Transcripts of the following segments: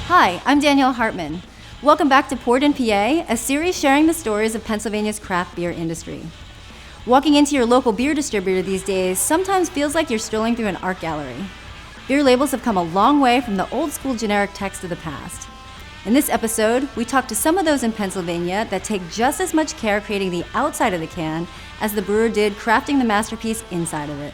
Hi, I'm Danielle Hartman. Welcome back to Poured in PA, a series sharing the stories of Pennsylvania's craft beer industry. Walking into your local beer distributor these days sometimes feels like you're strolling through an art gallery. Beer labels have come a long way from the old school generic text of the past. In this episode, we talk to some of those in Pennsylvania that take just as much care creating the outside of the can as the brewer did crafting the masterpiece inside of it.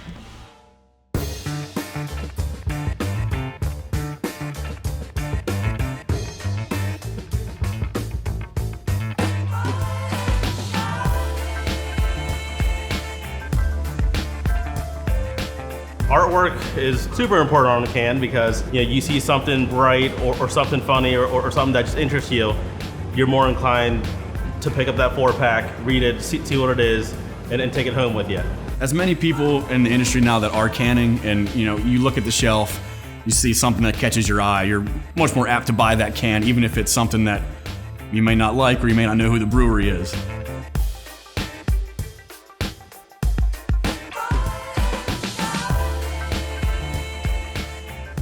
Artwork is super important on the can because you see something bright or something funny or something that just interests you, you're more inclined to pick up that 4-pack, read it, see what it is, and take it home with you. As many people in the industry now that are canning, and you look at the shelf, you see something that catches your eye, you're much more apt to buy that can, even if it's something that you may not like or you may not know who the brewery is.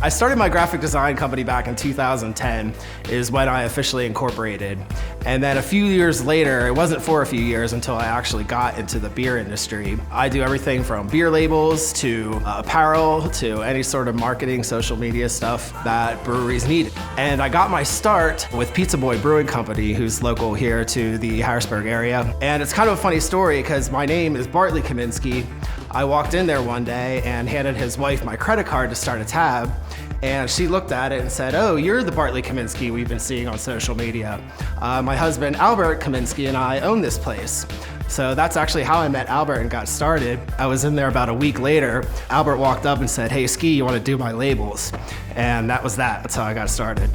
I started my graphic design company back in 2010 is when I officially incorporated. And then a few years later, it wasn't for a few years until I actually got into the beer industry. I do everything from beer labels to apparel to any sort of marketing, social media stuff that breweries need. And I got my start with Pizza Boy Brewing Company, who's local here to the Harrisburg area. And it's kind of a funny story because my name is Bartley Kaminsky. I walked in there one day and handed his wife my credit card to start a tab. And she looked at it and said, "Oh, you're the Bartley Kaminsky we've been seeing on social media. My husband, Albert Kaminsky, and I own this place." So that's actually how I met Albert and got started. I was in there about a week later. Albert walked up and said, "Hey, Ski, you want to do my labels?" And that was that. That's how I got started.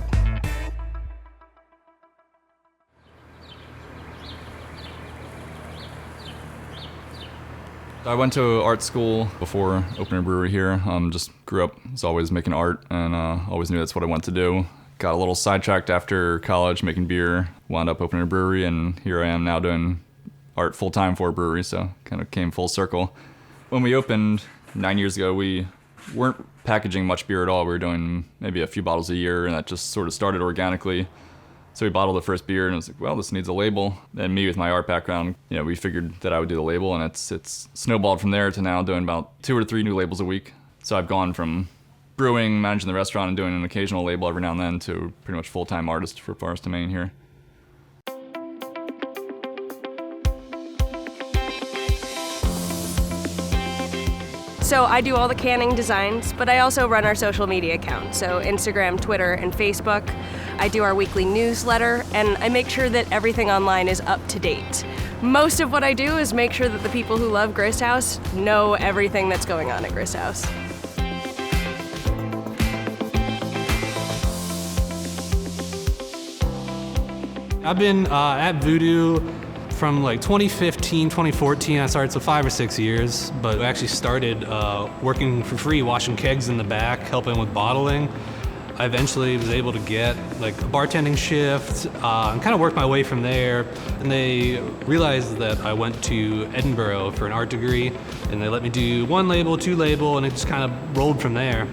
I went to art school before opening a brewery here. Just grew up, was always making art and always knew that's what I wanted to do. Got a little sidetracked after college making beer, wound up opening a brewery, and here I am now doing art full-time for a brewery, so kind of came full circle. When we opened 9 years ago, we weren't packaging much beer at all. We were doing maybe a few bottles a year, and that just sort of started organically. So we bottled the first beer and I was like, well, this needs a label. And me with my art background, we figured that I would do the label, and it's snowballed from there to now doing about 2 or 3 new labels a week. So I've gone from brewing, managing the restaurant, and doing an occasional label every now and then to pretty much full-time artist for Forest and Maine here. So I do all the canning designs, but I also run our social media account, so Instagram, Twitter, and Facebook. I do our weekly newsletter, and I make sure that everything online is up to date. Most of what I do is make sure that the people who love Grist House know everything that's going on at Grist House. I've been at Voodoo from like 2015, 2014. I started, so 5 or 6 years, but I actually started working for free, washing kegs in the back, helping with bottling. I eventually was able to get like a bartending shift and kind of worked my way from there. And they realized that I went to Edinburgh for an art degree, and they let me do 1 label, 2 label, and it just kind of rolled from there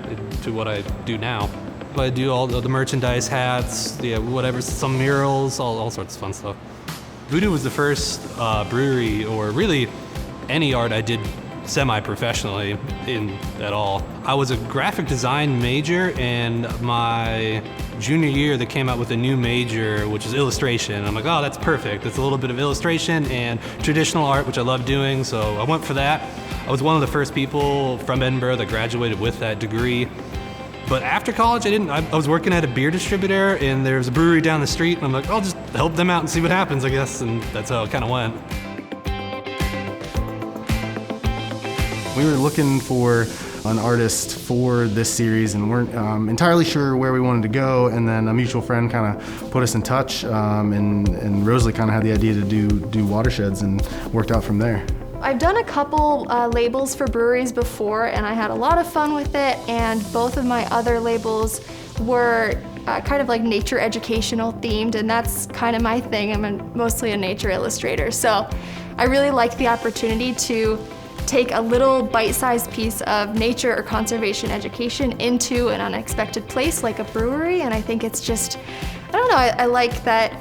to what I do now. I do all the merchandise, hats, whatever, some murals, all sorts of fun stuff. Voodoo was the first brewery, or really any art I did semi-professionally at all. I was a graphic design major, and my junior year they came out with a new major, which is illustration. I'm like, oh, that's perfect. It's a little bit of illustration and traditional art, which I love doing, so I went for that. I was one of the first people from Edinburgh that graduated with that degree. But after college, I was working at a beer distributor, and there was a brewery down the street, and I'm like, I'll just help them out and see what happens, I guess, and that's how it kind of went. We were looking for an artist for this series and weren't entirely sure where we wanted to go. And then a mutual friend kind of put us in touch, and Rosalie kind of had the idea to do watersheds and worked out from there. I've done a couple labels for breweries before, and I had a lot of fun with it, and both of my other labels were kind of like nature educational themed, and that's kind of my thing. I'm mostly a nature illustrator, so I really liked the opportunity to take a little bite-sized piece of nature or conservation education into an unexpected place like a brewery, and I think it's just, I don't know, I like that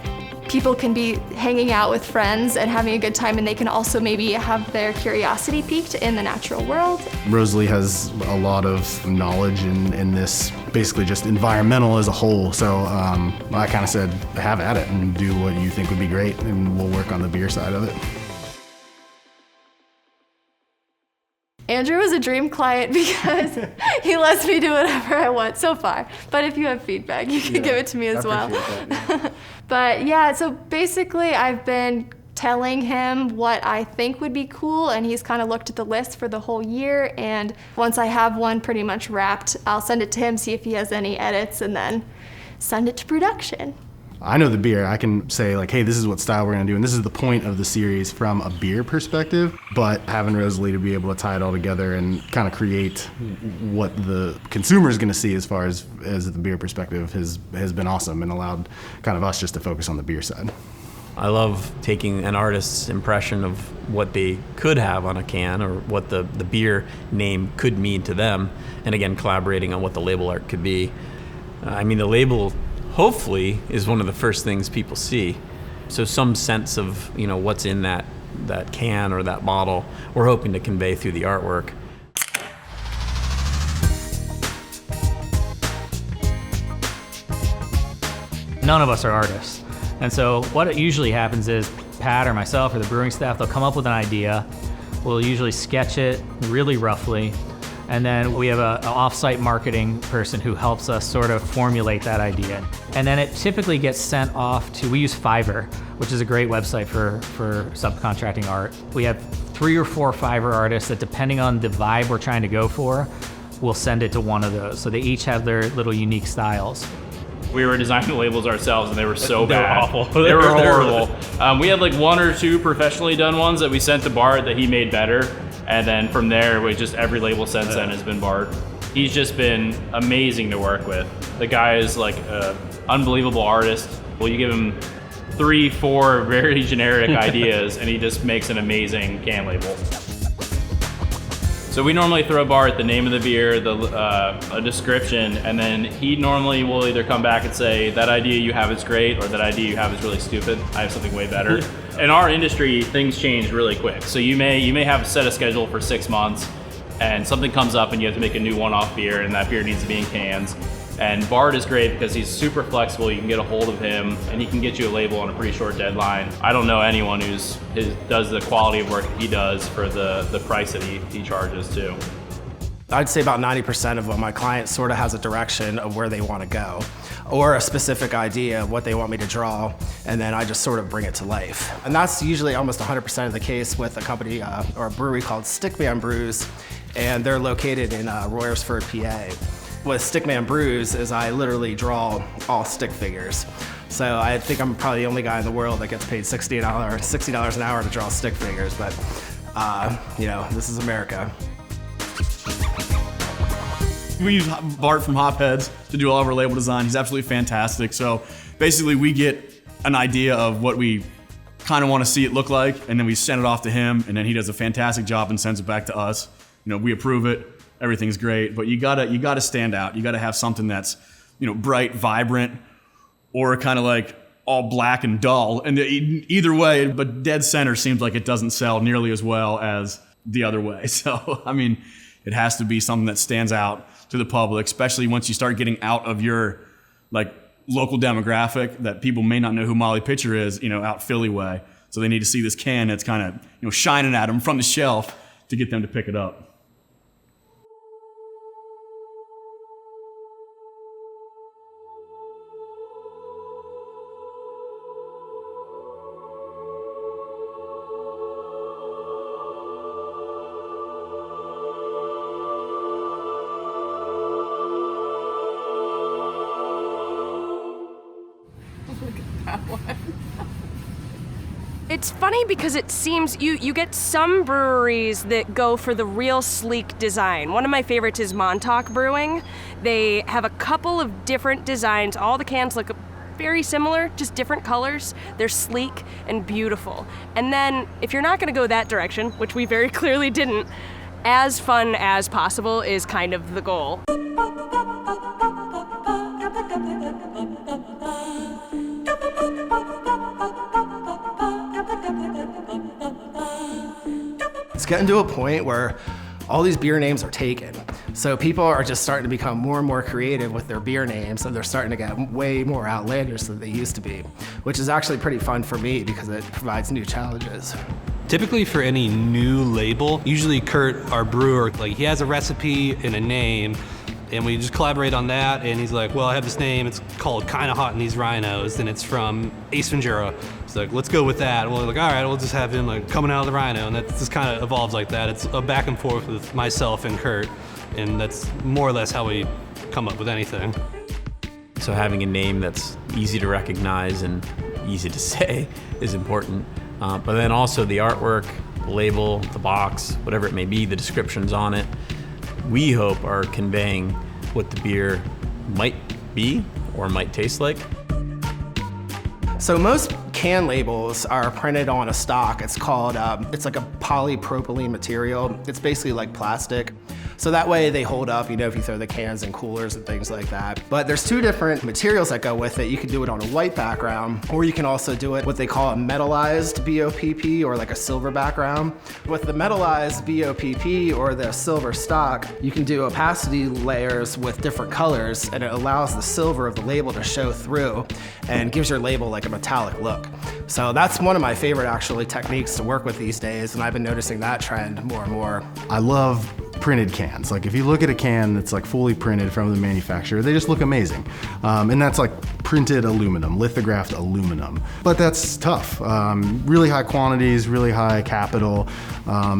people can be hanging out with friends and having a good time, and they can also maybe have their curiosity piqued in the natural world. Rosalie has a lot of knowledge in this, basically just environmental as a whole. So I kind of said, have at it and do what you think would be great, and we'll work on the beer side of it. Andrew was a dream client because he lets me do whatever I want so far. But if you have feedback, you can give it to me as well. That, But yeah, so basically I've been telling him what I think would be cool, and he's kind of looked at the list for the whole year, and once I have one pretty much wrapped, I'll send it to him, see if he has any edits, and then send it to production. I know the beer. I can say like, hey, this is what style we're gonna do, and this is the point of the series from a beer perspective. But having Rosalie to be able to tie it all together and kind of create what the consumer is gonna see as far as the beer perspective has been awesome, and allowed kind of us just to focus on the beer side. I love taking an artist's impression of what they could have on a can, or what the beer name could mean to them, and again, collaborating on what the label art could be. I mean, the label hopefully is one of the first things people see. So some sense of, you know, what's in that can or that bottle, we're hoping to convey through the artwork. None of us are artists. And so what usually happens is Pat or myself or the brewing staff, they'll come up with an idea. We'll usually sketch it really roughly. And then we have an off-site marketing person who helps us sort of formulate that idea. And then it typically gets sent off to, we use Fiverr, which is a great website for subcontracting art. We have 3 or 4 Fiverr artists that, depending on the vibe we're trying to go for, we'll send it to one of those. So they each have their little unique styles. We were designing the labels ourselves, and they were so bad. They were awful. They were horrible. We had like 1 or 2 professionally done ones that we sent to Bart that he made better. And then from there, we just, every label since then has been Bart. He's just been amazing to work with. The guy is like an unbelievable artist. Well, you give him 3, 4 very generic ideas, and he just makes an amazing can label. So we normally throw Bart the name of the beer, a description, and then he normally will either come back and say, that idea you have is great, or that idea you have is really stupid. I have something way better. In our industry, things change really quick. So you may have set a schedule for 6 months, and something comes up and you have to make a new one-off beer, and that beer needs to be in cans. And Bart is great because he's super flexible. You can get a hold of him, and he can get you a label on a pretty short deadline. I don't know anyone who does the quality of work he does for the price that he charges too. I'd say about 90% of what my client sort of has a direction of where they want to go, or a specific idea of what they want me to draw, and then I just sort of bring it to life. And that's usually almost 100% of the case with a company or a brewery called Stickman Brews, and they're located in Williamsport, PA. With Stickman Brews is I literally draw all stick figures. So I think I'm probably the only guy in the world that gets paid $60 an hour to draw stick figures, but you know, this is America. We use Bart from Headz to do all of our label design. He's absolutely fantastic. So basically we get an idea of what we kind of want to see it look like, and then we send it off to him, and then he does a fantastic job and sends it back to us. You know, we approve it, everything's great, but you gotta stand out. You gotta have something that's, you know, bright, vibrant, or kind of like all black and dull. And either way, but dead center seems like it doesn't sell nearly as well as the other way. So, I mean, it has to be something that stands out to the public, especially once you start getting out of your like local demographic that people may not know who Molly Pitcher is, you know, out Philly way. So they need to see this can that's kind of, you know, shining at them from the shelf to get them to pick it up. It's funny because it seems you get some breweries that go for the real sleek design. One of my favorites is Montauk Brewing. They have a couple of different designs. All the cans look very similar, just different colors. They're sleek and beautiful. And then if you're not going to go that direction, which we very clearly didn't, as fun as possible is kind of the goal. It's getting to a point where all these beer names are taken. So people are just starting to become more and more creative with their beer names, and they're starting to get way more outlandish than they used to be, which is actually pretty fun for me because it provides new challenges. Typically for any new label, usually Kurt, our brewer, like he has a recipe and a name, and we just collaborate on that, and he's like, well, I have this name, it's called Kinda Hot in These Rhinos, and it's from Ace Ventura. It's like, let's go with that. And we're like, all right, we'll just have him like coming out of the Rhino, and that just kind of evolves like that. It's a back and forth with myself and Kurt, and that's more or less how we come up with anything. So having a name that's easy to recognize and easy to say is important. But then also the artwork, the label, the box, whatever it may be, the descriptions on it, we hope are conveying what the beer might be or might taste like. So most can labels are printed on a stock. It's called, it's like a polypropylene material. It's basically like plastic. So that way they hold up, you know, if you throw the cans in coolers and things like that. But there's two different materials that go with it. You can do it on a white background, or you can also do it what they call a metallized BOPP, or like a silver background. With the metallized BOPP or the silver stock, you can do opacity layers with different colors, and it allows the silver of the label to show through and gives your label like a metallic look. So that's one of my favorite actually techniques to work with these days, and I've been noticing that trend more and more. I love printed cans. Like if you look at a can that's like fully printed from the manufacturer, they just look amazing. And that's like printed aluminum, lithographed aluminum. But that's tough. Really high quantities, really high capital.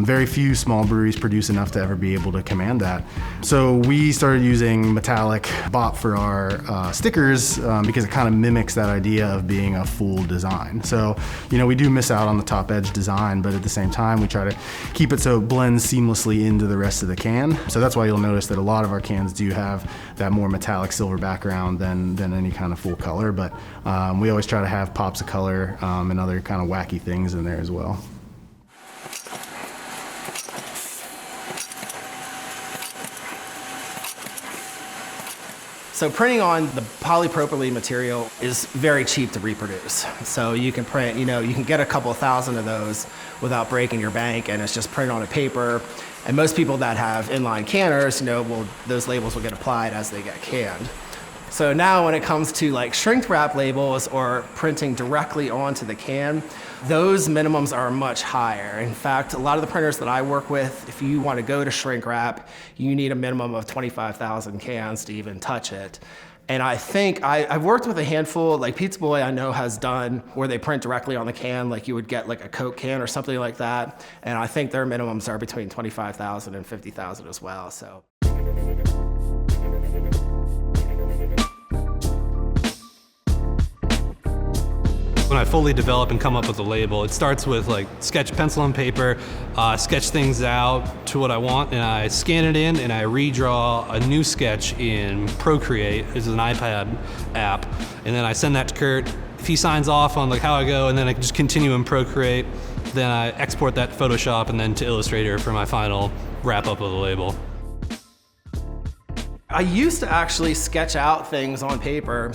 Very few small breweries produce enough to ever be able to command that. So we started using metallic BOP for our stickers because it kind of mimics that idea of being a full design. So, you know, we do miss out on the top edge design, but at the same time, we try to keep it so it blends seamlessly into the rest of the can. So that's why you'll notice that a lot of our cans do have that more metallic silver background than any kind of full color, but we always try to have pops of color and other kind of wacky things in there as well. So printing on the polypropylene material is very cheap to reproduce. So you can print, you know, you can get a couple thousand of those without breaking your bank, and it's just printed on a paper. And most people that have inline canners, you know, well, those labels will get applied as they get canned. So now when it comes to like shrink wrap labels or printing directly onto the can, those minimums are much higher. In fact, a lot of the printers that I work with, if you want to go to shrink wrap, you need a minimum of 25,000 cans to even touch it. And I think I've worked with a handful, like Pizza Boy I know has done where they print directly on the can, like you would get like a Coke can or something like that. And I think their minimums are between 25,000 and 50,000 as well. So. When I fully develop and come up with a label, it starts with like sketch pencil and paper, sketch things out to what I want, and I scan it in and I redraw a new sketch in Procreate. This is an iPad app, and then I send that to Kurt. If he signs off on like how I go, and then I just continue in Procreate, then I export that to Photoshop and then to Illustrator for my final wrap up of the label. I used to actually sketch out things on paper,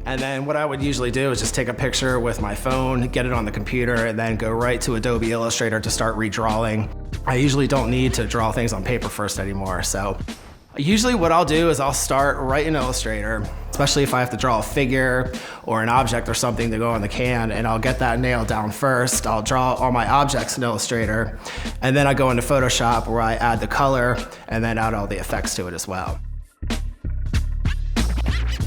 and then what I would usually do is just take a picture with my phone, get it on the computer, and then go right to Adobe Illustrator to start redrawing. I usually don't need to draw things on paper first anymore, so usually what I'll do is I'll start right in Illustrator, especially if I have to draw a figure or an object or something to go on the can, and I'll get that nailed down first. I'll draw all my objects in Illustrator, and then I go into Photoshop where I add the color and then add all the effects to it as well.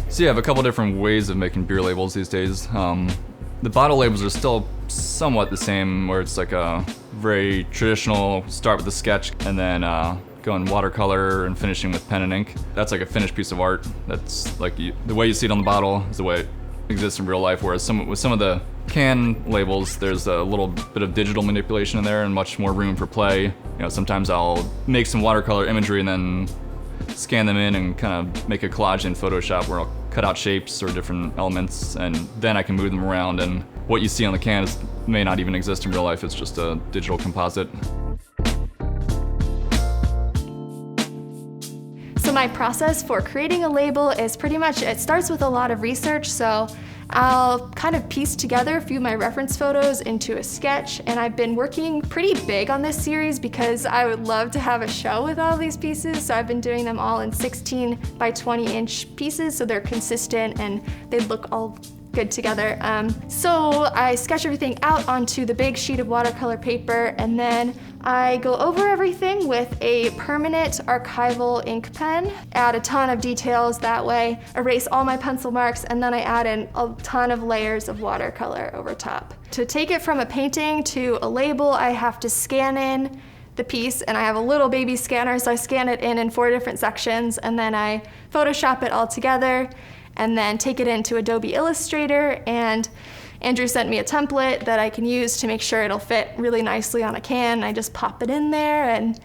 So you have a couple different ways of making beer labels these days. The bottle labels are still somewhat the same, where it's like a very traditional start with a sketch and then go in watercolor and finishing with pen and ink. That's like a finished piece of art. That's like the way you see it on the bottle is the way exist in real life, whereas with some of the can labels, there's a little bit of digital manipulation in there and much more room for play. You know, sometimes I'll make some watercolor imagery and then scan them in and kind of make a collage in Photoshop where I'll cut out shapes or different elements, and then I can move them around, and what you see on the can may not even exist in real life. It's just a digital composite. So my process for creating a label is pretty much, it starts with a lot of research. So I'll kind of piece together a few of my reference photos into a sketch, and I've been working pretty big on this series because I would love to have a show with all these pieces. So I've been doing them all in 16 by 20 inch pieces so they're consistent and they look all good together. So I sketch everything out onto the big sheet of watercolor paper, and then I go over everything with a permanent archival ink pen, add a ton of details that way, erase all my pencil marks, and then I add in a ton of layers of watercolor over top. To take it from a painting to a label, I have to scan in the piece, and I have a little baby scanner, so I scan it in 4 different sections, and then I Photoshop it all together, and then take it into Adobe Illustrator, and Andrew sent me a template that I can use to make sure it'll fit really nicely on a can. I just pop it in there and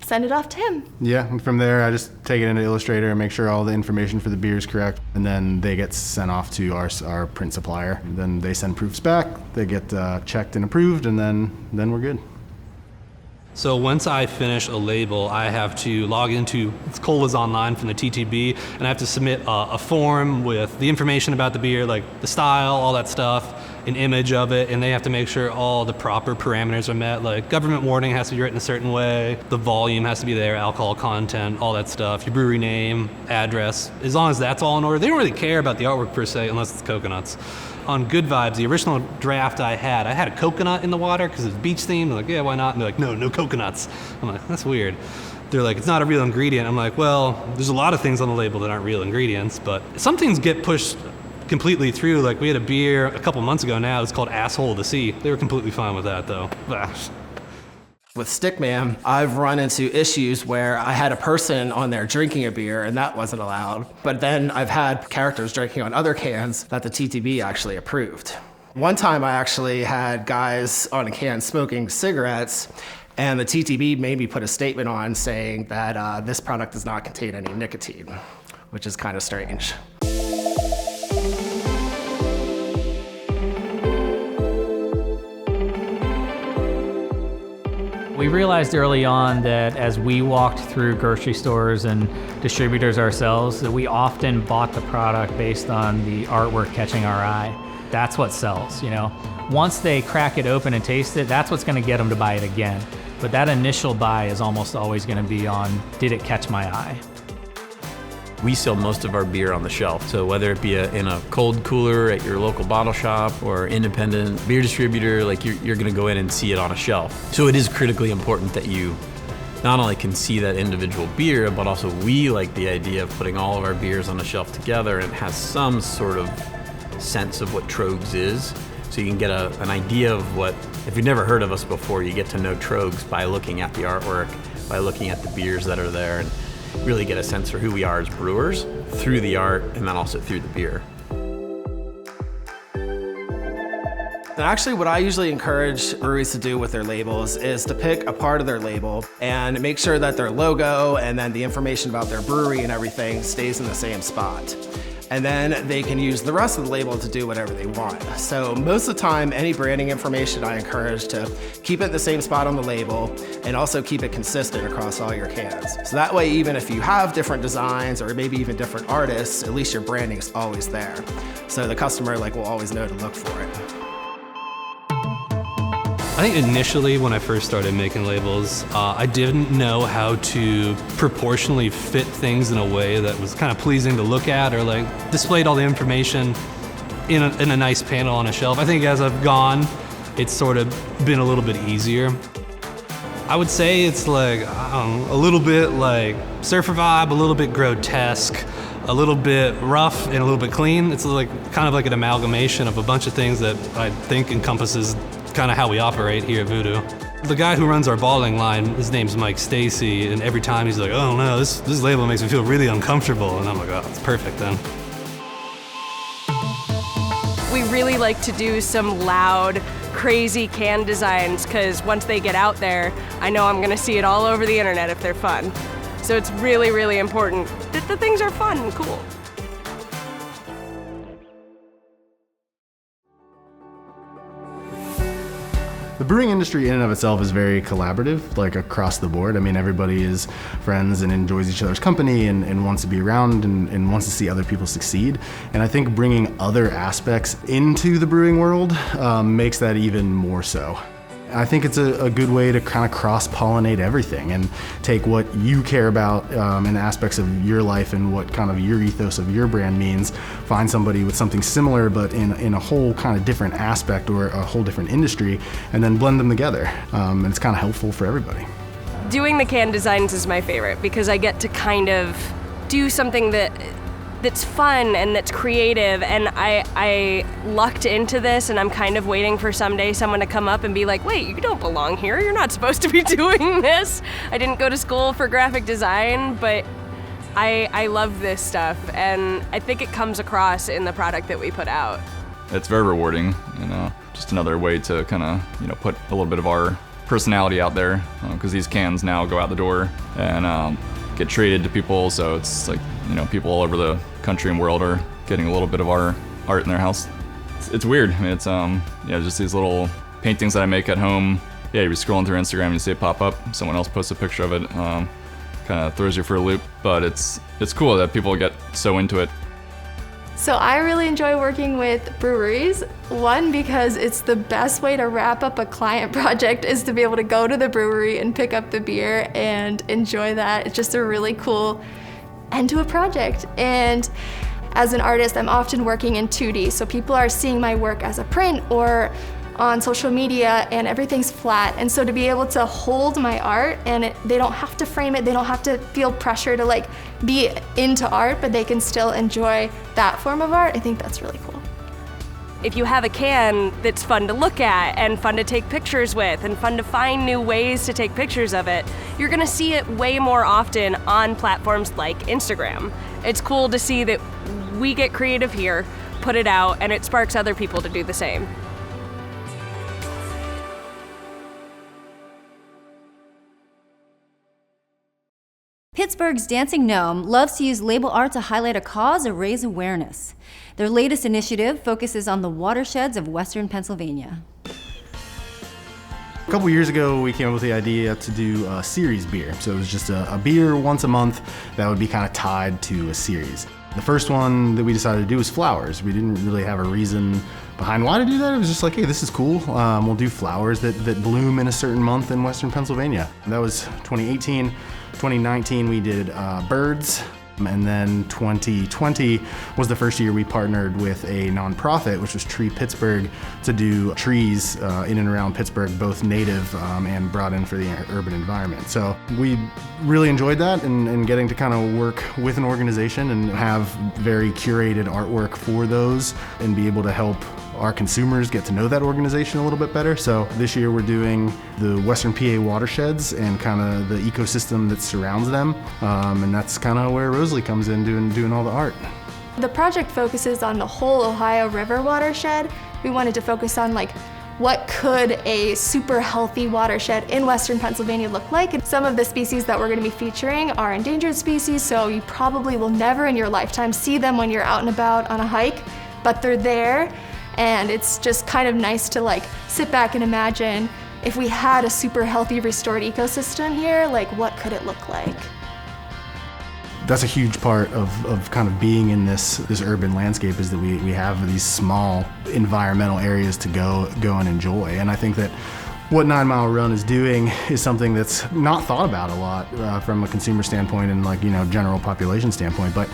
send it off to him. Yeah, and from there I just take it into Illustrator and make sure all the information for the beer is correct, and then they get sent off to our print supplier. Then they send proofs back, they get checked and approved, and then we're good. So once I finish a label, I have to log into Cola's online from the TTB, and I have to submit a form with the information about the beer, like the style, all that stuff, an image of it, and they have to make sure all the proper parameters are met, like government warning has to be written a certain way, the volume has to be there, alcohol content, all that stuff, your brewery name, address. As long as that's all in order, they don't really care about the artwork per se, unless it's coconuts. On Good Vibes, the original draft I had a coconut in the water because it's beach themed. I'm like, yeah, why not? And they're like, no coconuts. I'm like, that's weird. They're like, it's not a real ingredient. I'm like, well, there's a lot of things on the label that aren't real ingredients, but some things get pushed completely through. Like we had a beer a couple months ago now, it's called Asshole of the Sea. They were completely fine with that though. With Stickman, I've run into issues where I had a person on there drinking a beer and that wasn't allowed. But then I've had characters drinking on other cans that the TTB actually approved. One time I actually had guys on a can smoking cigarettes, and the TTB made me put a statement on saying that this product does not contain any nicotine, which is kind of strange. We realized early on that as we walked through grocery stores and distributors ourselves, that we often bought the product based on the artwork catching our eye. That's what sells, you know. Once they crack it open and taste it, that's what's gonna get them to buy it again. But that initial buy is almost always gonna be on, did it catch my eye? We sell most of our beer on the shelf, so whether it be in a cold cooler at your local bottle shop or independent beer distributor, like you're gonna go in and see it on a shelf. So it is critically important that you not only can see that individual beer, but also we like the idea of putting all of our beers on a shelf together and it has some sort of sense of what Tröegs is. So you can get an idea of what, if you've never heard of us before, you get to know Tröegs by looking at the artwork, by looking at the beers that are there, and really get a sense for who we are as brewers through the art and then also through the beer. And actually what I usually encourage breweries to do with their labels is to pick a part of their label and make sure that their logo and then the information about their brewery and everything stays in the same spot. And then they can use the rest of the label to do whatever they want. So most of the time, any branding information I encourage to keep it in the same spot on the label and also keep it consistent across all your cans. So that way, even if you have different designs or maybe even different artists, at least your branding is always there. So the customer will always know to look for it. I think initially when I first started making labels, I didn't know how to proportionally fit things in a way that was kind of pleasing to look at or displayed all the information in a nice panel on a shelf. I think as I've gone, it's sort of been a little bit easier. I would say it's a little bit surfer vibe, a little bit grotesque, a little bit rough and a little bit clean. It's kind of like an amalgamation of a bunch of things that I think encompasses kind of how we operate here at Voodoo. The guy who runs our bottling line, his name's Mike Stacy, and every time he's like, oh no, this label makes me feel really uncomfortable. And I'm like, oh, it's perfect then. we really like to do some loud, crazy can designs, because once they get out there, I know I'm gonna see it all over the internet if they're fun. So it's really, really important that the things are fun and cool. The brewing industry in and of itself is very collaborative, like across the board. I mean, everybody is friends and enjoys each other's company and wants to be around and wants to see other people succeed. And I think bringing other aspects into the brewing world makes that even more so. I think it's a good way to kind of cross-pollinate everything and take what you care about in aspects of your life and what kind of your ethos of your brand means, find somebody with something similar but in a whole kind of different aspect or a whole different industry, and then blend them together. And it's kind of helpful for everybody. Doing the can designs is my favorite because I get to kind of do something that's fun and that's creative, and I lucked into this, and I'm kind of waiting for someday someone to come up and be like, wait, you don't belong here, you're not supposed to be doing this. I didn't go to school for graphic design, but I love this stuff, and I think it comes across in the product that we put out. It's very rewarding, and just another way to kind of put a little bit of our personality out there, because these cans now go out the door and get traded to people, so it's like, people all over the country and world are getting a little bit of our art in their house. It's weird. I mean, it's just these little paintings that I make at home. Yeah, you're scrolling through Instagram and you see it pop up, someone else posts a picture of it, kind of throws you for a loop, but it's cool that people get so into it. So I really enjoy working with breweries. One, because it's the best way to wrap up a client project is to be able to go to the brewery and pick up the beer and enjoy that. It's just a really cool end to a project. And as an artist, I'm often working in 2D, so people are seeing my work as a print or on social media, and everything's flat. And so to be able to hold my art and they don't have to frame it, they don't have to feel pressure to be into art, but they can still enjoy that form of art, I think that's really cool. If you have a can that's fun to look at and fun to take pictures with and fun to find new ways to take pictures of it, you're gonna see it way more often on platforms like Instagram. It's cool to see that we get creative here, put it out, and it sparks other people to do the same. Pittsburgh's Dancing Gnome loves to use label art to highlight a cause or raise awareness. Their latest initiative focuses on the watersheds of Western Pennsylvania. A couple years ago, we came up with the idea to do a series beer. So it was just a beer once a month that would be kind of tied to a series. The first one that we decided to do was flowers. We didn't really have a reason behind why to do that. It was just like, hey, this is cool. We'll do flowers that bloom in a certain month in Western Pennsylvania. That was 2018. 2019, we did birds. And then 2020 was the first year we partnered with a nonprofit, which was Tree Pittsburgh, to do trees in and around Pittsburgh, both native and brought in for the urban environment. So we really enjoyed that and getting to kind of work with an organization and have very curated artwork for those and be able to help our consumers get to know that organization a little bit better. So this year we're doing the Western PA watersheds and kind of the ecosystem that surrounds them. And that's kind of where Rosalie comes in doing all the art. The project focuses on the whole Ohio River watershed. We wanted to focus on what could a super healthy watershed in Western Pennsylvania look like. And some of the species that we're going to be featuring are endangered species, so you probably will never in your lifetime see them when you're out and about on a hike, but they're there. And it's just kind of nice to sit back and imagine if we had a super healthy restored ecosystem here, what could it look like? That's a huge part of kind of being in this urban landscape, is that we have these small environmental areas to go and enjoy. And I think that what 9 Mile Run is doing is something that's not thought about a lot from a consumer standpoint and general population standpoint, but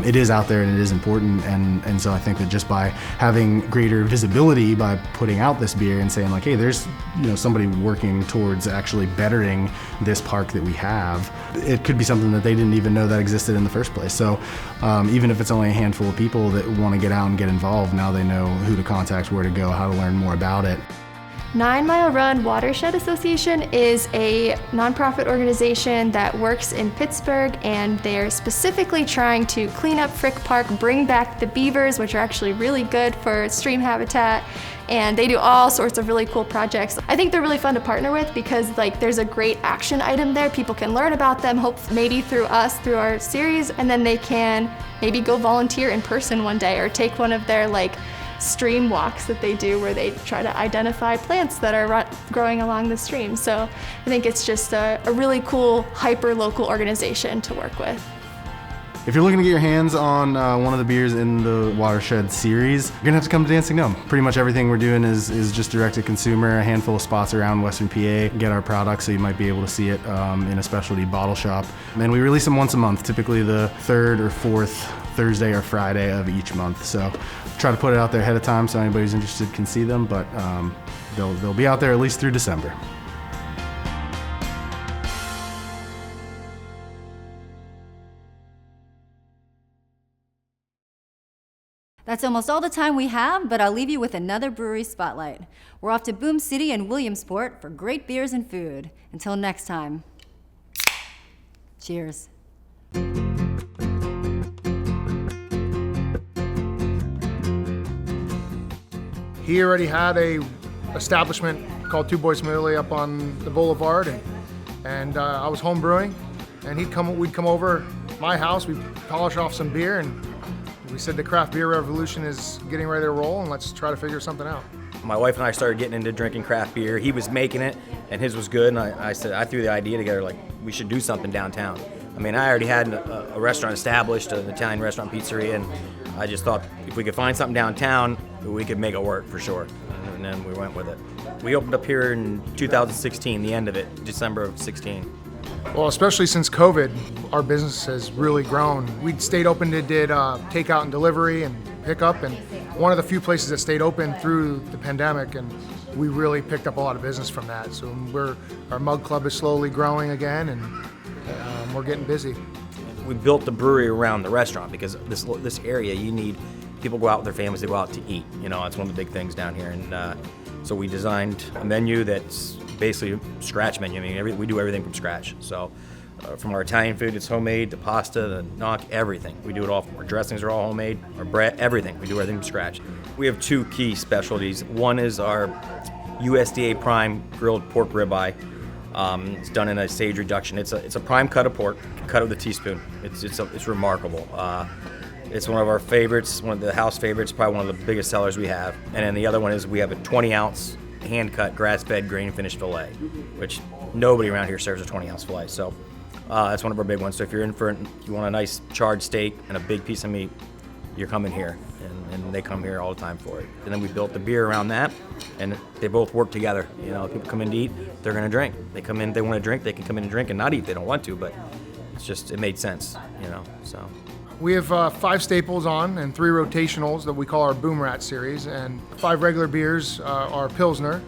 it is out there and it is important, and so I think that just by having greater visibility by putting out this beer and saying hey, there's somebody working towards actually bettering this park that we have, it could be something that they didn't even know that existed in the first place. So even if it's only a handful of people that want to get out and get involved, now they know who to contact, where to go, how to learn more about it. 9 Mile Run Watershed Association is a nonprofit organization that works in Pittsburgh, and they're specifically trying to clean up Frick Park, bring back the beavers, which are actually really good for stream habitat, and they do all sorts of really cool projects. I think they're really fun to partner with because there's a great action item there. People can learn about them, hope maybe through us, through our series, and then they can maybe go volunteer in person one day or take one of their stream walks that they do where they try to identify plants that are growing along the stream. So I think it's just a really cool, hyper-local organization to work with. If you're looking to get your hands on one of the beers in the Watershed series, you're gonna have to come to Dancing Gnome. Pretty much everything we're doing is just direct to consumer, a handful of spots around Western PA. Get our products so you might be able to see it in a specialty bottle shop. And we release them once a month, typically the 3rd or 4th Thursday or Friday of each month. So try to put it out there ahead of time so anybody who's interested can see them, but they'll be out there at least through December. That's almost all the time we have, but I'll leave you with another Brewery Spotlight. We're off to Boom City and Williamsport for great beers and food. Until next time, cheers. He already had a establishment called Two Boys from Italy up on the boulevard, and I was home brewing, and we'd come over my house, we'd polish off some beer, and we said the craft beer revolution is getting ready to roll, and let's try to figure something out. My wife and I started getting into drinking craft beer. He was making it, and his was good, and I threw the idea together, we should do something downtown. I mean, I already had a restaurant established, an Italian restaurant pizzeria, and I just thought if we could find something downtown, we could make it work for sure. And then we went with it. We opened up here in 2016, the end of it, December of 16. Well, especially since COVID, our business has really grown. We stayed open, did takeout and delivery and pickup, and one of the few places that stayed open through the pandemic, and we really picked up a lot of business from that. So our mug club is slowly growing again, and we're getting busy. We built the brewery around the restaurant because this area, you need people go out with their families, they go out to eat. It's one of the big things down here, and so we designed a menu that's basically a scratch menu. I mean, we do everything from scratch. So from our Italian food, it's homemade, the pasta, the gnocchi, everything. We do it all. Our dressings are all homemade, our bread, everything. We do everything from scratch. We have 2 key specialties. One is our USDA prime grilled pork ribeye. It's done in a sage reduction. It's a prime cut of pork, cut with a teaspoon. It's remarkable. It's one of our favorites, one of the house favorites, probably one of the biggest sellers we have. And then the other one is we have a 20-ounce hand-cut, grass-fed, grain-finished fillet, which nobody around here serves a 20-ounce fillet. So that's one of our big ones. So if you want a nice charred steak and a big piece of meat, you're coming here. And they come here all the time for it. And then we built the beer around that, and they both work together. People come in to eat, they're gonna drink. They come in, they want to drink, they can come in and drink and not eat if they don't want to, but it made sense, so. We have 5 staples on and 3 rotationals that we call our Boom Rat series, and 5 regular beers are Pilsner,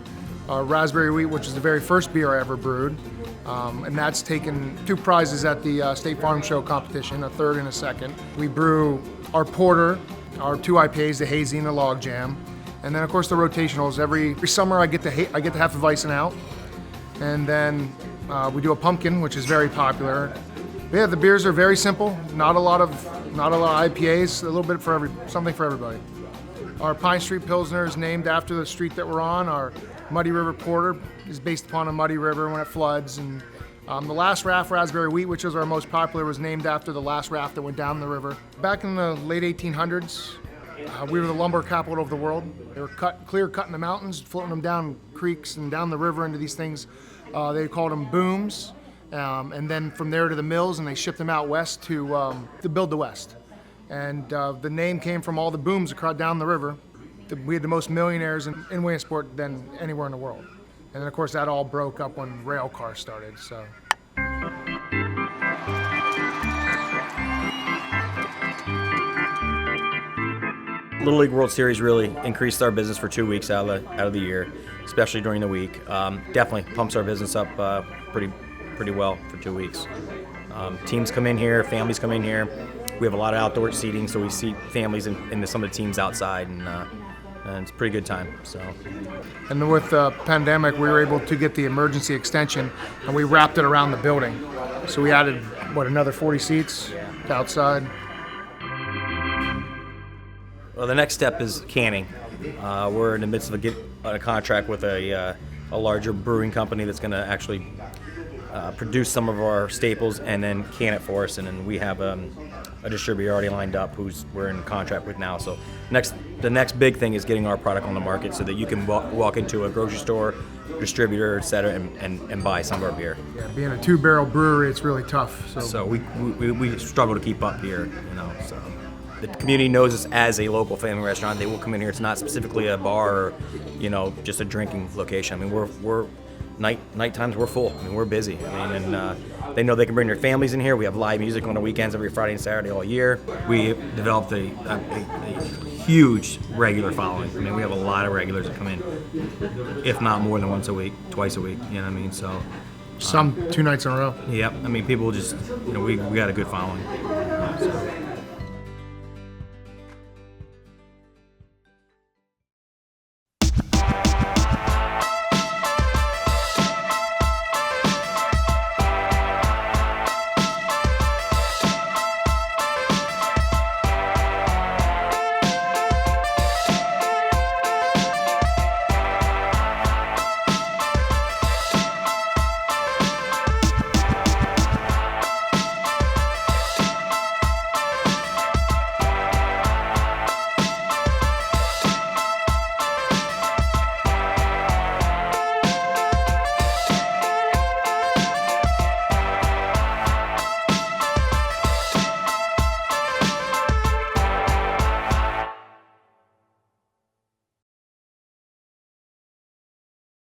Raspberry Wheat, which is the very first beer I ever brewed, and that's taken 2 prizes at the State Farm Show competition, a 3rd and a 2nd. We brew our porter, our 2 IPAs, the Hazy and the Log Jam, and then of course the rotationals. Every summer I get to half the Weissen out, and then we do a pumpkin, which is very popular. But yeah, the beers are very simple. Not a lot of IPAs. A little bit something for everybody. Our Pine Street Pilsner is named after the street that we're on. Our Muddy River Porter is based upon a muddy river when it floods, and the last raft, Raspberry Wheat, which was our most popular, was named after the last raft that went down the river. Back in the late 1800s, we were the lumber capital of the world. They were clear-cutting the mountains, floating them down creeks and down the river into these things. They called them booms, and then from there to the mills, and they shipped them out west to build the West. And the name came from all the booms across down the river. We had the most millionaires in Williamsport than anywhere in the world. And then, of course, that all broke up when rail cars started, so. Little League World Series really increased our business for 2 weeks out of the year, especially during the week. Definitely pumps our business up pretty well for 2 weeks. Teams come in here, families come in here. We have a lot of outdoor seating, so we seat families into some of the teams outside, and and it's a pretty good time. So. And with the pandemic, we were able to get the emergency extension, and we wrapped it around the building. So we added, another 40 seats to outside. Well, the next step is canning. We're in the midst of a contract with a larger brewing company that's going to actually produce some of our staples and then can it for us. And then we have a distributor already lined up we're in contract with now. So the next big thing is getting our product on the market so that you can walk into a grocery store, distributor, et cetera, and buy some of our beer. Yeah, being a 2-barrel brewery, it's really tough. So we struggle to keep up here, so. The community knows us as a local family restaurant. They will come in here. It's not specifically a bar or, just a drinking location. I mean, we're night times we're full. I mean, we're busy. And they know they can bring their families in here. We have live music on the weekends every Friday and Saturday all year. We developed a huge regular following. I mean, we have a lot of regulars that come in, if not more than once a week, twice a week. You know what I mean? So some 2 nights in a row. Yep. I mean, people just we got a good following. So.